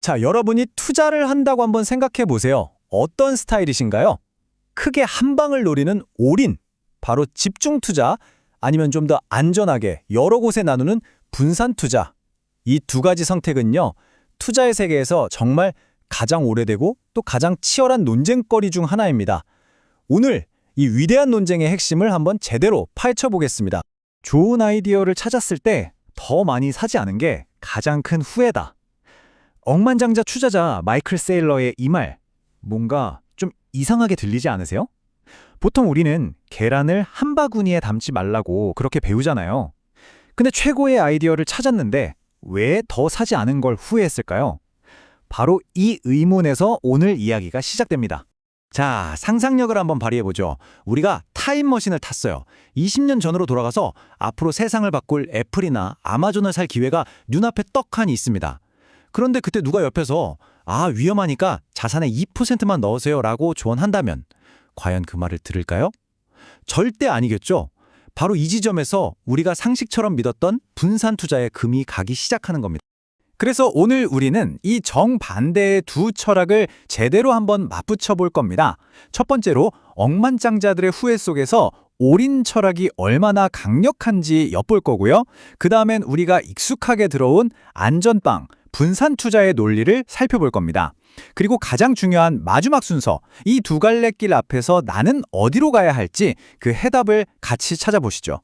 자, 여러분이 투자를 한다고 한번 생각해 보세요. 어떤 스타일이신가요? 크게 한 방을 노리는 올인, 바로 집중 투자, 아니면 좀 더 안전하게 여러 곳에 나누는 분산 투자. 이 두 가지 선택은요, 투자의 세계에서 정말 가장 오래되고 또 가장 치열한 논쟁거리 중 하나입니다. 오늘 이 위대한 논쟁의 핵심을 한번 제대로 파헤쳐 보겠습니다. 좋은 아이디어를 찾았을 때 더 많이 사지 않은 게 가장 큰 후회다. 억만장자 투자자 마이클 세일러의 이 말, 뭔가 좀 이상하게 들리지 않으세요? 보통 우리는 계란을 한 바구니에 담지 말라고 그렇게 배우잖아요. 근데 최고의 아이디어를 찾았는데 왜 더 사지 않은 걸 후회했을까요? 바로 이 의문에서 오늘 이야기가 시작됩니다. 자, 상상력을 한번 발휘해보죠. 우리가 타임머신을 탔어요. 20년 전으로 돌아가서 앞으로 세상을 바꿀 애플이나 아마존을 살 기회가 눈앞에 떡하니 있습니다. 그런데 그때 누가 옆에서 위험하니까 자산의 2%만 넣으세요 라고 조언한다면 과연 그 말을 들을까요? 절대 아니겠죠. 바로 이 지점에서 우리가 상식처럼 믿었던 분산 투자에 금이 가기 시작하는 겁니다. 그래서 오늘 우리는 이 정반대의 두 철학을 제대로 한번 맞붙여 볼 겁니다. 첫 번째로 억만장자들의 후회 속에서 올인 철학이 얼마나 강력한지 엿볼 거고요. 그 다음엔 우리가 익숙하게 들어온 안전빵, 분산 투자의 논리를 살펴볼 겁니다. 그리고 가장 중요한 마지막 순서, 이 두 갈래 길 앞에서 나는 어디로 가야 할지 그 해답을 같이 찾아보시죠.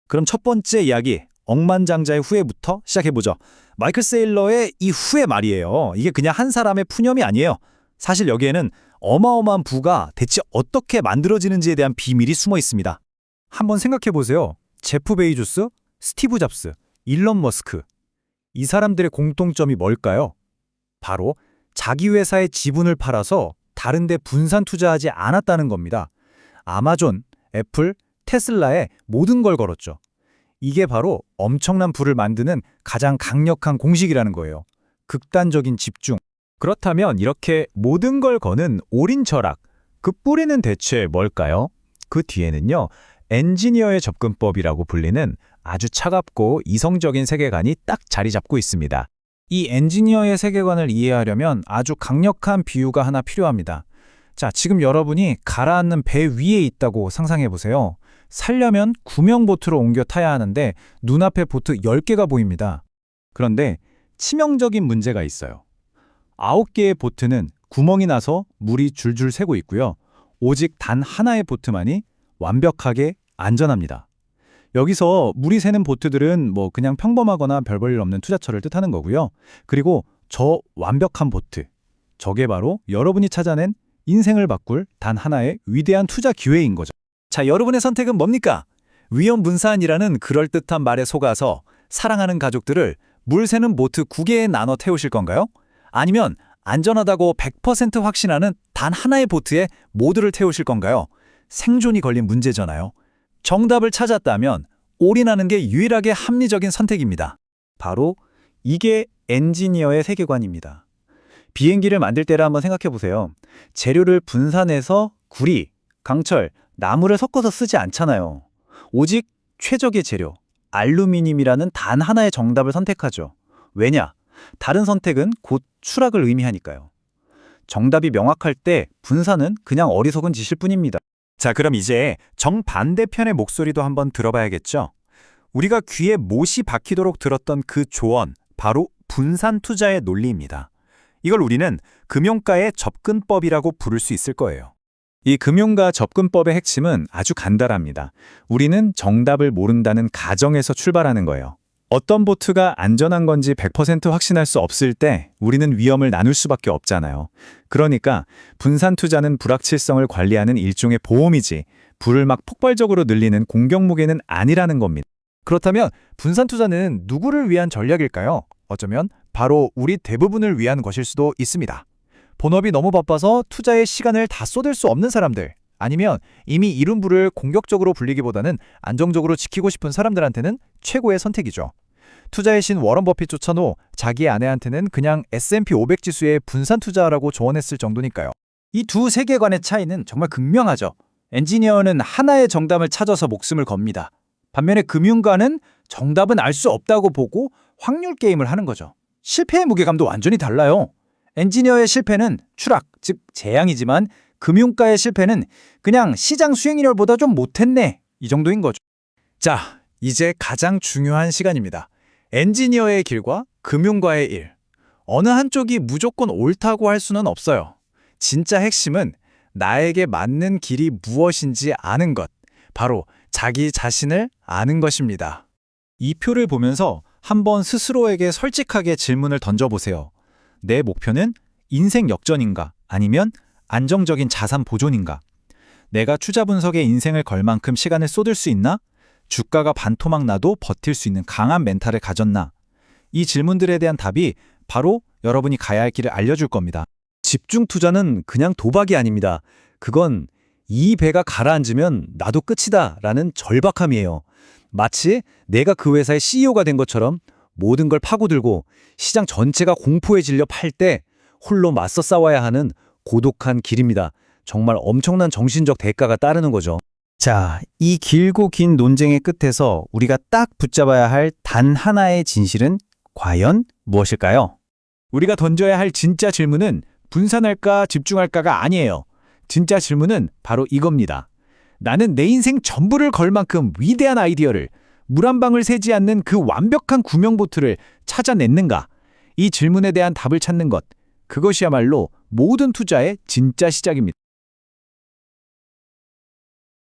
그럼 첫 번째 이야기, 억만장자의 후회부터 시작해보죠. 마이클 세일러의 이 후회 말이에요. 이게 그냥 한 사람의 푸념이 아니에요. 사실 여기에는 어마어마한 부가 대체 어떻게 만들어지는지에 대한 비밀이 숨어 있습니다. 한번 생각해보세요. 제프 베이조스, 스티브 잡스, 일론 머스크. 이 사람들의 공통점이 뭘까요? 바로 자기 회사의 지분을 팔아서 다른 데 분산 투자하지 않았다는 겁니다. 아마존, 애플, 테슬라에 모든 걸 걸었죠. 이게 바로 엄청난 부를 만드는 가장 강력한 공식이라는 거예요. 극단적인 집중. 그렇다면 이렇게 모든 걸 거는 올인 철학, 그 뿌리는 대체 뭘까요? 그 뒤에는요, 엔지니어의 접근법이라고 불리는 아주 차갑고 이성적인 세계관이 딱 자리 잡고 있습니다. 이 엔지니어의 세계관을 이해하려면 아주 강력한 비유가 하나 필요합니다. 자, 지금 여러분이 가라앉는 배 위에 있다고 상상해 보세요. 살려면 구명보트로 옮겨 타야 하는데 눈앞에 보트 10개가 보입니다. 그런데 치명적인 문제가 있어요. 9개의 보트는 구멍이 나서 물이 줄줄 새고 있고요. 오직 단 하나의 보트만이 완벽하게 안전합니다. 여기서 물이 새는 보트들은 그냥 평범하거나 별 볼 일 없는 투자처를 뜻하는 거고요. 그리고 저 완벽한 보트, 저게 바로 여러분이 찾아낸 인생을 바꿀 단 하나의 위대한 투자 기회인 거죠. 자, 여러분의 선택은 뭡니까? 위험 분산이라는 그럴듯한 말에 속아서 사랑하는 가족들을 물 새는 보트 9개에 나눠 태우실 건가요? 아니면 안전하다고 100% 확신하는 단 하나의 보트에 모두를 태우실 건가요? 생존이 걸린 문제잖아요. 정답을 찾았다면 올인하는 게 유일하게 합리적인 선택입니다. 바로 이게 엔지니어의 세계관입니다. 비행기를 만들 때를 한번 생각해 보세요. 재료를 분산해서 구리, 강철, 나무를 섞어서 쓰지 않잖아요. 오직 최적의 재료, 알루미늄이라는 단 하나의 정답을 선택하죠. 왜냐? 다른 선택은 곧 추락을 의미하니까요. 정답이 명확할 때 분산은 그냥 어리석은 짓일 뿐입니다. 자, 그럼 이제 정반대편의 목소리도 한번 들어봐야겠죠? 우리가 귀에 못이 박히도록 들었던 그 조언, 바로 분산 투자의 논리입니다. 이걸 우리는 금융가의 접근법이라고 부를 수 있을 거예요. 이 금융가 접근법의 핵심은 아주 간단합니다. 우리는 정답을 모른다는 가정에서 출발하는 거예요. 어떤 보트가 안전한 건지 100% 확신할 수 없을 때 우리는 위험을 나눌 수밖에 없잖아요. 그러니까 분산 투자는 불확실성을 관리하는 일종의 보험이지 불을 막 폭발적으로 늘리는 공격무게는 아니라는 겁니다. 그렇다면 분산 투자는 누구를 위한 전략일까요? 어쩌면 바로 우리 대부분을 위한 것일 수도 있습니다. 본업이 너무 바빠서 투자에 시간을 다 쏟을 수 없는 사람들, 아니면 이미 이룬 부를 공격적으로 불리기보다는 안정적으로 지키고 싶은 사람들한테는 최고의 선택이죠. 투자의 신 워런 버핏조차도 자기 아내한테는 그냥 S&P 500 지수의 분산 투자라고 조언했을 정도니까요. 이 두 세계관의 차이는 정말 극명하죠. 엔지니어는 하나의 정답을 찾아서 목숨을 겁니다. 반면에 금융가는 정답은 알 수 없다고 보고 확률 게임을 하는 거죠. 실패의 무게감도 완전히 달라요. 엔지니어의 실패는 추락, 즉 재앙이지만 금융가의 실패는 그냥 시장 수익률보다 좀 못했네. 이 정도인 거죠. 자, 이제 가장 중요한 시간입니다. 엔지니어의 길과 금융가의 일. 어느 한쪽이 무조건 옳다고 할 수는 없어요. 진짜 핵심은 나에게 맞는 길이 무엇인지 아는 것. 바로 자기 자신을 아는 것입니다. 이 표를 보면서 한번 스스로에게 솔직하게 질문을 던져보세요. 내 목표는 인생 역전인가? 아니면 안정적인 자산 보존인가? 내가 투자 분석에 인생을 걸 만큼 시간을 쏟을 수 있나? 주가가 반토막 나도 버틸 수 있는 강한 멘탈을 가졌나? 이 질문들에 대한 답이 바로 여러분이 가야 할 길을 알려줄 겁니다. 집중 투자는 그냥 도박이 아닙니다. 그건 이 배가 가라앉으면 나도 끝이다 라는 절박함이에요. 마치 내가 그 회사의 CEO가 된 것처럼 모든 걸 파고들고 시장 전체가 공포에 질려 팔 때 홀로 맞서 싸워야 하는 고독한 길입니다. 정말 엄청난 정신적 대가가 따르는 거죠. 자, 이 길고 긴 논쟁의 끝에서 우리가 딱 붙잡아야 할 단 하나의 진실은 과연 무엇일까요? 우리가 던져야 할 진짜 질문은 분산할까 집중할까가 아니에요. 진짜 질문은 바로 이겁니다. 나는 내 인생 전부를 걸 만큼 위대한 아이디어를, 물 한 방울 새지 않는 그 완벽한 구명보트를 찾아냈는가? 이 질문에 대한 답을 찾는 것, 그것이야말로 모든 투자의 진짜 시작입니다.